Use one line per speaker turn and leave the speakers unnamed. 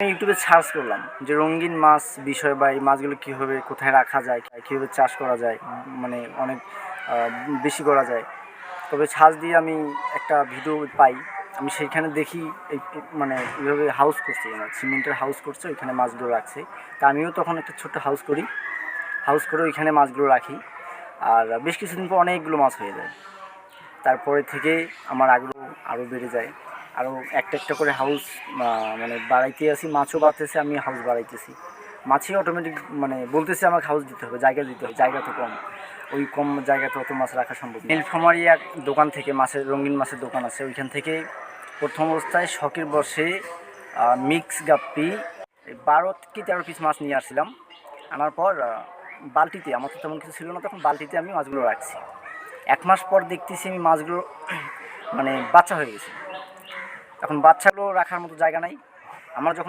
আমি ইউটিউবে সার্চ করলাম যে রঙিন মাছ বিষয় বা এই মাছগুলো কীভাবে কোথায় রাখা যায়, কীভাবে চাষ করা যায়, মানে অনেক বেশি করা যায়। তবে সার্চ দিয়ে আমি একটা ভিডিও পাই, আমি সেইখানে দেখি এই মানে এইভাবে হাউস করছে, সিমেন্টের হাউস করছে, ওইখানে মাছগুলো রাখছে। তা আমিও তখন একটা ছোট্ট হাউস করি, হাউস করে ওইখানে মাছগুলো রাখি। আর বেশ কিছুদিন পর অনেকগুলো মাছ হয়ে যায়। তারপরে থেকে আমার আগ্রহ আরও বেড়ে যায়, আরও একটা একটা করে হাউস মানে বাড়াইতে আসি, মাছও বাড়তেছে, আমি হাউস বাড়াইতেছি। মাছই অটোমেটিক মানে বলতেছে আমাকে হাউস দিতে হবে, জায়গা দিতে হবে, জায়গা তো কম, ওই কম জায়গাতে অত মাছ রাখা সম্ভব। নীলফামারী এক দোকান থেকে মাছের রঙিন মাছের দোকান আছে, ওইখান থেকে প্রথম অবস্থায় শখের বসে মিক্স গাপ্পি 12 কি 13 পিস মাছ নিয়ে আসছিলাম। আনার পর বালতিতে, আমার তো তেমন কিছু ছিল না তখন, বালতিতে আমি মাছগুলো রাখছি। 1 মাস পর দেখতেছি আমি মাছগুলো মানে বাচ্চা হয়ে গেছে। এখন বাচ্চাগুলো রাখার মতো জায়গা নাই। আমার যখন